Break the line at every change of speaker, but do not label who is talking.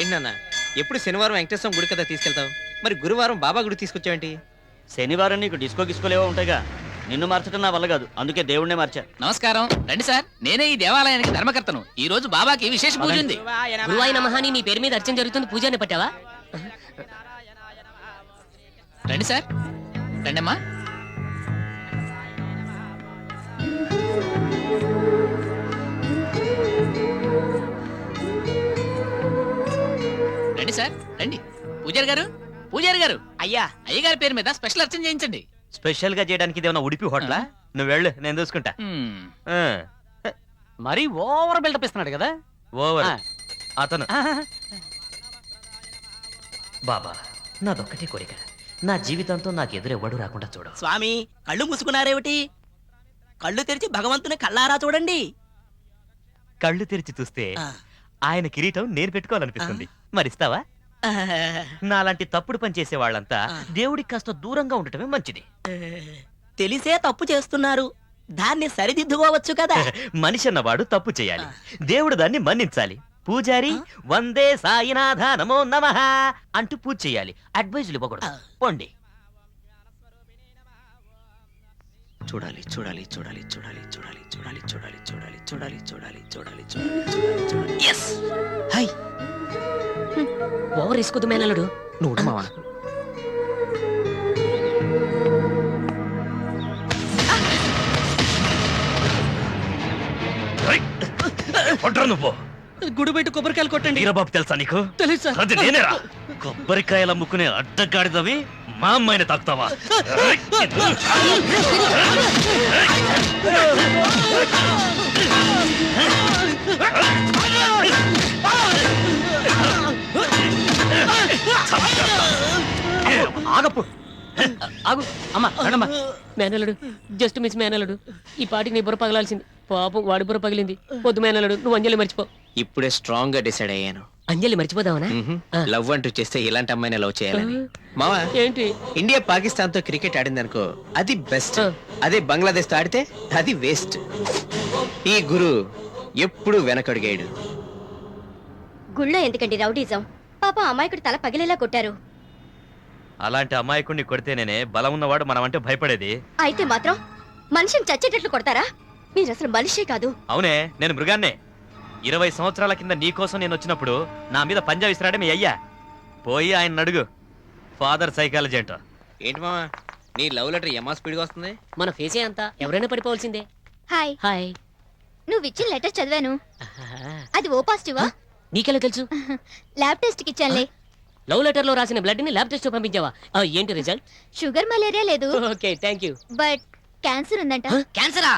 ఏంటన్నా ఎప్పుడు శనివారం వెంకటేశ్వరం గుడి కదా తీసుకెళ్తావు, మరి గురువారం బాబా గుడి తీసుకొచ్చావేంటి?
శనివారం నీకు డిస్కో గిస్కోలేవో ఉంటాయిగా, నిన్ను మార్చడం నా వల్ల కాదు, అందుకే దేవుణ్ణే మార్చా.
నమస్కారం, రండి సార్. నేనే ఈ దేవాలయానికి ధర్మకర్తను. ఈ రోజు బాబాకి విశేష పూజ ఉంది.
గురువాయ నమః అని నీ పేరు మీద అర్చన జరుగుతుంది, పూజాన్ని పట్టావా?
రండి సార్, రండమ్మా. రండి సార్, రండి. పూజారి గారు, పూజారి గారు,
అయ్యా,
అయ్యగారి పేరు మీద స్పెషల్ అర్చన చేయించండి.
స్పెషల్ గా చేయడానికి ఇదేమన్నా ఉడిపి హోటలా? నువ్వు వెళ్ళు, నేను చూసుకుంటా.
మరి ఓవర్ బిల్డప్ ఇస్తున్నాడు కదా.
ఓవర్ అతను. బాబా, నాదొక్కటే కోరిక, నా జీవితంతో నాకు ఎదురెవ్వడు రాకుండా చూడు.
స్వామి, కళ్ళు మూసుకున్నారేమిటి? కళ్ళు తెరిచి భగవంతుని కళ్ళారా చూడండి.
కళ్ళు తెరిచి చూస్తే ఆయన కిరీటం నేను పెట్టుకోవాలనిపిస్తుంది. మరిస్తావా? నాలాంటి తప్పుడు పని చేసే వాళ్ళంతా దేవుడికి కాస్త దూరంగా ఉండటమే మంచిది.
తెలిసే తప్పు చేస్తున్నారు, దాన్ని సరిదిద్దుకోవచ్చు కదా.
మనిషి అన్నవాడు తప్పు చేయాలి, దేవుడు దాన్ని మన్నించాలి. పూజారి వందే సాయినాథ నమో నమః అంటూ పూజ చేయాలి, అడ్వైజులు ఇవ్వకూడదు. పోండి.
చూడాలి చూడాలి చూడాలి చూడాలి చూడాలి చూడాలి చూడాలి చూడాలి చూడాలి చూడాలి చూడాలి చూడాలి చూడాలి.
Yes, hi. ఓవర్ ఇసుకోదు మేనలుడు.
నువ్వు మావా.
నువ్వు
గుడి బయట కొబ్బరికాయలు కొట్టండి.
వీరబాబు తెలుసా నీకు?
తెలుసా?
అది నేనేరా. కొబ్బరికాయలు అమ్ముకునే అడ్డగాడిదవి మా అమ్మాయిని తాకుతావా?
ఆగపు, ఆగు. అమ్మా, రండమ్మా. మేనలుడు, జస్ట్ మిస్ మేనలుడు. ఈ పాటికి నీ బుర్ర పగలాల్సింది. పాపం వాడి బుర్ర పగిలింది. వద్దు మేనలుడు, నువ్వు అంజలి మర్చిపో.
ఇప్పుడే స్ట్రాంగ్ గా డిసైడ్ అయ్యాను.
అంజలి మర్చిపోదావనా?
లవ్ అంటూ చేస్తే ఇలాంటి అమ్మాయిని లవ్ చేయాలని. మావా,
ఏంటి?
ఇండియా పాకిస్తాన్ తో క్రికెట్ ఆడింది అనుకో, అది బెస్ట్. అదే బంగ్లాదేశ్ తో ఆడితే అది వేస్ట్. ఈ గురు ఎప్పుడు వెనకడుగేడు.
గుళ్ళో ఎందుకండి రౌడీజం? పాప అమాయకుడు తల పగిలేలా కొట్టారు.
అలాంటి అమాయకుడిని కొడితేనే బలం ఉన్నవాడు మనం అంటే భయపడేది.
అయితే మాత్రం మనిషిని చచ్చేటట్లు కొడతారా? మీరు అసలు మనిషే కాదు.
అవునే, నేను మృగాన్నే. 20 సంవత్సరాల కింద నీకోసం నేను వచ్చినప్పుడు నా మీద పంజా విసిరాడే మీ అయ్యా. పోయి ఆయన అడుగు, ఫాదర్ సైకాలజీ అంట.
ఏంటి మావా, నీ లవ్ లెటర్ ఏమా స్పీడ్ గా వస్తుంది?
మన ఫేసే అంతా, ఎవరైనా పడిపోవాల్సిందే.
హాయ్.
హాయ్.
నువ్వు ఇచ్చిన లెటర్ చదివాను. అది ఓ పాజిటివా?
నీకెలా తెలుసు?
ల్యాబ్ టెస్ట్ కి ఇచ్చానులే.
లవ్ లెటర్ లో రాసిన బ్లడ్ ని ల్యాబ్ టెస్ట్ పంపించావా? ఏంటి రిజల్ట్?
షుగర్ మలేరియా లేదు,
okay, thank you.
But cancer ఉందంట.
క్యాన్సరా?